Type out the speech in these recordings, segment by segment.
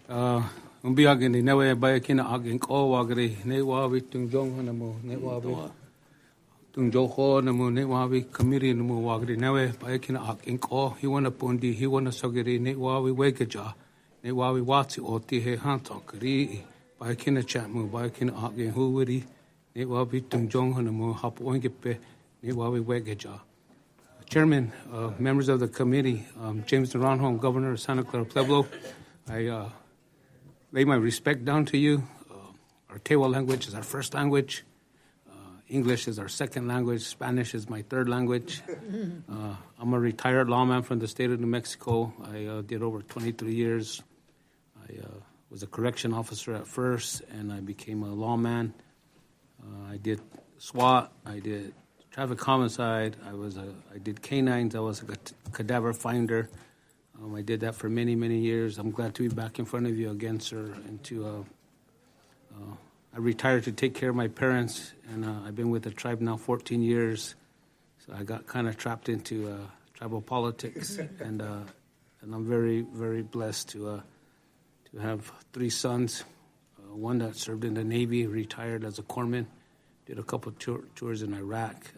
Umbiagin ni nawe bayakina agin ko wagri ne wawi tungjong namu ne wawi tungjoho namu ne wawi kamiri namu wagri nawe bayakina agin ko he wana pundi he wana sogiri ne wawi wegaja ne wawi wati oti he hantokri bayakina chatmu bayakina agin huwiri ne wawi tungjong namu hapoingipe ne wawi wegaja. Chairman, members of the committee, James Naranjo, Governor of Santa Clara Pueblo, I lay my respect down to you. Our Tewa language is our first language. English is our second language. Spanish is my third language. I'm a retired lawman from the state of New Mexico. I did over 23 years. I was a correction officer at first, and I became a lawman. I did SWAT. I did traffic homicide. I did canines. I was a cadaver finder. I did that for many, many years. I'm glad to be back in front of you again, sir. And I retired to take care of my parents, and I've been with the tribe now 14 years. So I got kind of trapped into tribal politics, and I'm very, very blessed to have 3 sons. One that served in the Navy, retired as a corpsman, did a couple of tours in Iraq.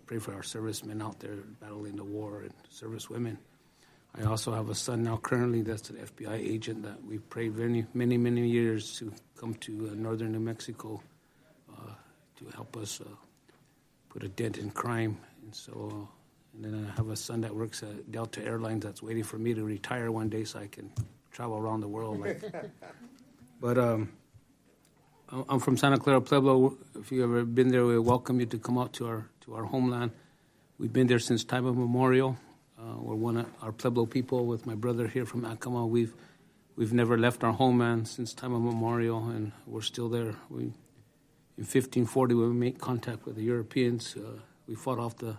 Pray for our servicemen out there battling the war and service women. I also have a son now currently that's an FBI agent that we've prayed many, many years to come to northern New Mexico to help us put a dent in crime. And then I have a son that works at Delta Airlines that's waiting for me to retire one day so I can travel around the world. But I'm from Santa Clara Pueblo. If you've ever been there, we welcome you to come out to our homeland. We've been there since time immemorial. We're one of our Pueblo people with my brother here from Acoma. We've never left our homeland since time immemorial, and we're still there. In 1540, when we made contact with the Europeans, we fought off the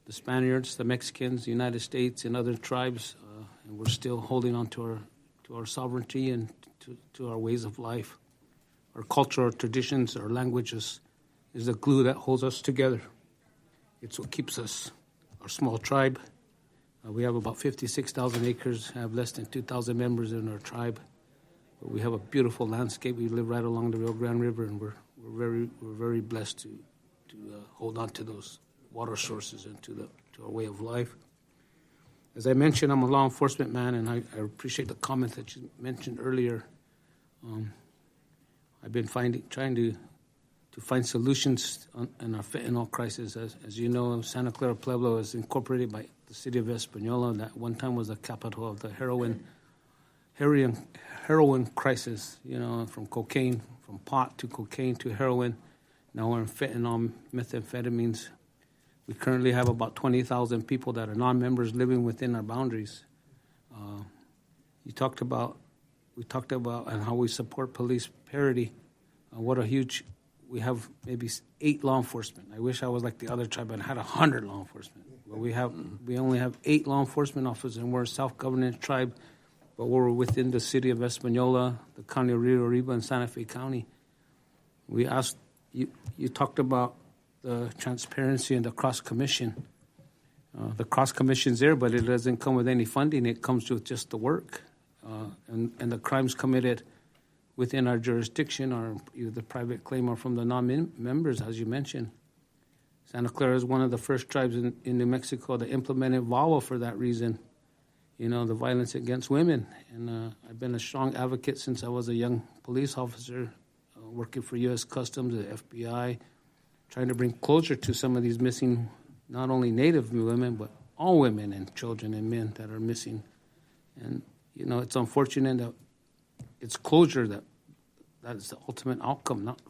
Spaniards, the Mexicans, the United States, and other tribes, and we're still holding on to our sovereignty and to our ways of life. Our culture, our traditions, our languages is the glue that holds us together. It's what keeps us, our small tribe. We have about 56,000 acres, have less than 2,000 members in our tribe. But we have a beautiful landscape. We live right along the Rio Grande River, and we're very blessed to hold on to those water sources and to our way of life. As I mentioned, I'm a law enforcement man, and I appreciate the comment that you mentioned earlier. I've been trying to find solutions in our fentanyl crisis. As you know, Santa Clara Pueblo is incorporated by the city of Española. That one time was the capital of the heroin crisis, from cocaine, from pot to cocaine to heroin. Now we're in fentanyl, methamphetamines. We currently have about 20,000 people that are non-members living within our boundaries. We talked about and how we support police parity. We have maybe 8 law enforcement. I wish I was like the other tribe and had 100 law enforcement. But we only have 8 law enforcement officers, and we're a self-governing tribe, but we're within the city of Española, the county of Rio Arriba, and Santa Fe County. We asked you talked about the transparency and the cross commission. The cross commission's there, but it doesn't come with any funding. It comes with just the work, and the crimes committed within our jurisdiction are either the private claim or from the non-members, as you mentioned. Santa Clara is one of the first tribes in New Mexico that implemented VAWA for that reason, the violence against women. And I've been a strong advocate since I was a young police officer, working for U.S. Customs, the FBI, trying to bring closure to some of these missing, not only Native women, but all women and children and men that are missing. And, it's unfortunate that it's closure that is the ultimate outcome, not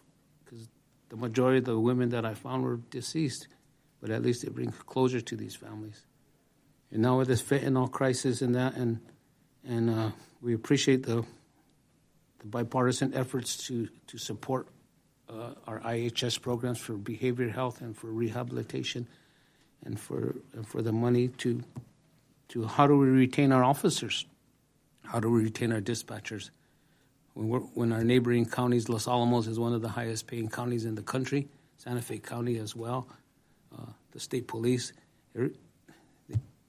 because the majority of the women that I found were deceased, but at least it brings closure to these families. And now with this fentanyl crisis and that, and we appreciate the bipartisan efforts to support our IHS programs for behavioral health and for rehabilitation, and for the money to how do we retain our officers, how do we retain our dispatchers. When our neighboring counties, Los Alamos is one of the highest paying counties in the country, Santa Fe County as well, the state police,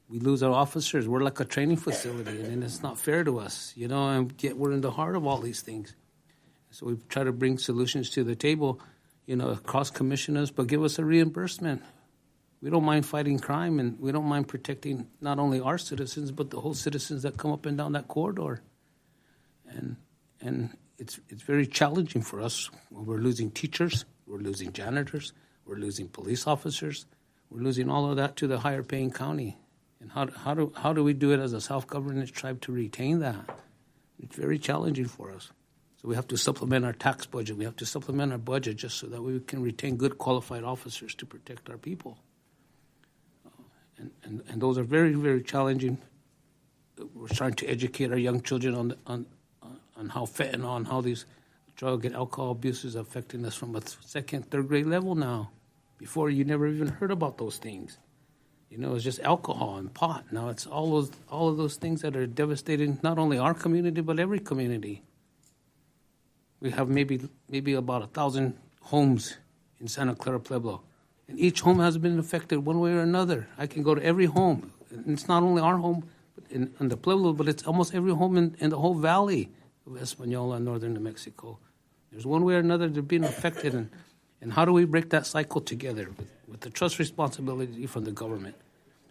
we lose our officers. We're like a training facility, and it's not fair to us, and yet we're in the heart of all these things. So we try to bring solutions to the table, across commissioners, but give us a reimbursement. We don't mind fighting crime, and we don't mind protecting not only our citizens, but the whole citizens that come up and down that corridor. And it's very challenging for us when we're losing teachers, we're losing janitors, we're losing police officers, we're losing all of that to the higher paying county. And how do we do it as a self-governance tribe to retain that? It's very challenging for us. So we have to supplement our tax budget. We have to supplement our budget just so that we can retain good qualified officers to protect our people. And those are very, very challenging. We're trying to educate our young children on how fentanyl and how these drug and alcohol abuse is affecting us from a second, third grade level now. Before, you never even heard about those things. It's just alcohol and pot. Now it's all of those things that are devastating not only our community but every community. We have maybe about 1,000 homes in Santa Clara Pueblo, and each home has been affected one way or another. I can go to every home, and it's not only our home in the Pueblo, but it's almost every home in the whole valley of Española, northern New Mexico. There's one way or another they're being affected, and how do we break that cycle together with the trust responsibility from the government?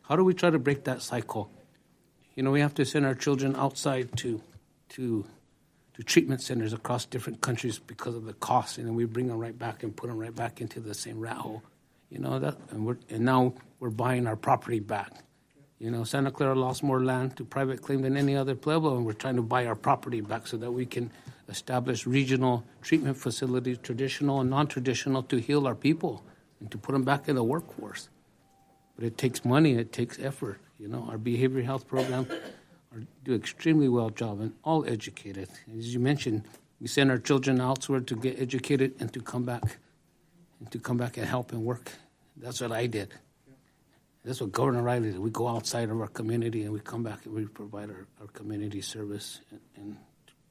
How do we try to break that cycle? We have to send our children outside to treatment centers across different countries because of the cost, and then we bring them right back and put them right back into the same rat hole. And now we're buying our property back. Santa Clara lost more land to private claim than any other Pueblo, and we're trying to buy our property back so that we can establish regional treatment facilities, traditional and non-traditional, to heal our people and to put them back in the workforce. But it takes money, it takes effort. Our behavioral health program do extremely well job and all educated. As you mentioned, we send our children elsewhere to get educated and to come back and help and work. That's what I did. That's what Governor Riley did. We go outside of our community and we come back and we provide our community service and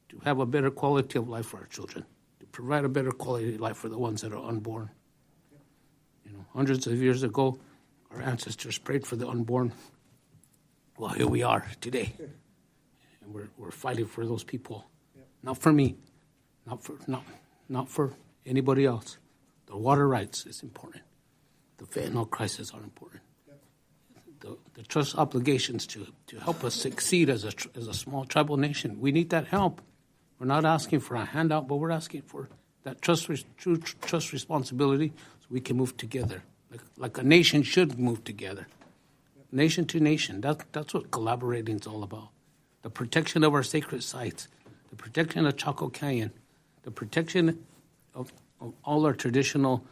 to have a better quality of life for our children, to provide a better quality of life for the ones that are unborn. Hundreds of years ago, our ancestors prayed for the unborn. Well, here we are today, and we're fighting for those people. Not for me, not for anybody else. The water rights is important. The fentanyl crisis are important. The trust obligations to help us succeed as a small tribal nation. We need that help. We're not asking for a handout, but we're asking for that true trust responsibility so we can move together, like a nation should move together. Nation to nation. That's what collaborating is all about. The protection of our sacred sites, the protection of Chaco Canyon, the protection of all our traditional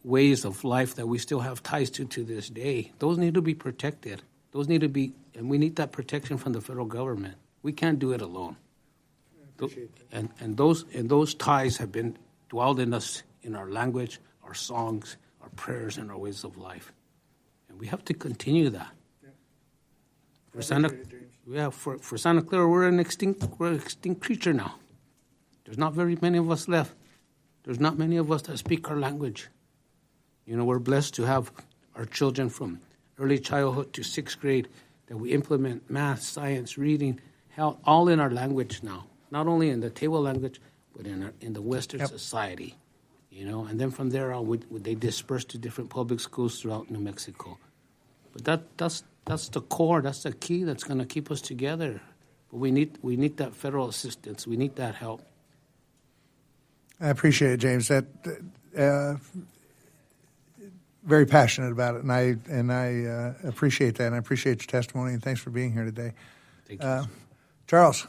ways of life that we still have ties to this day. Those need to be protected. Those need to be, and we need that protection from the federal government. We can't do it alone. And those ties have been dwelled in us in our language, our songs, our prayers, and our ways of life. And we have to continue that. For Santa Clara, we're an extinct creature now. There's not very many of us left. There's not many of us that speak our language. We're blessed to have our children from early childhood to 6th grade that we implement math, science, reading, health, all in our language now. Not only in the table language, but in the Western society. And then from there on, they disperse to different public schools throughout New Mexico. But that's the core, that's the key that's going to keep us together. But we need that federal assistance. We need that help. I appreciate it, James. That very passionate about it, and I appreciate that, and I appreciate your testimony, and thanks for being here today. Thank you. Charles.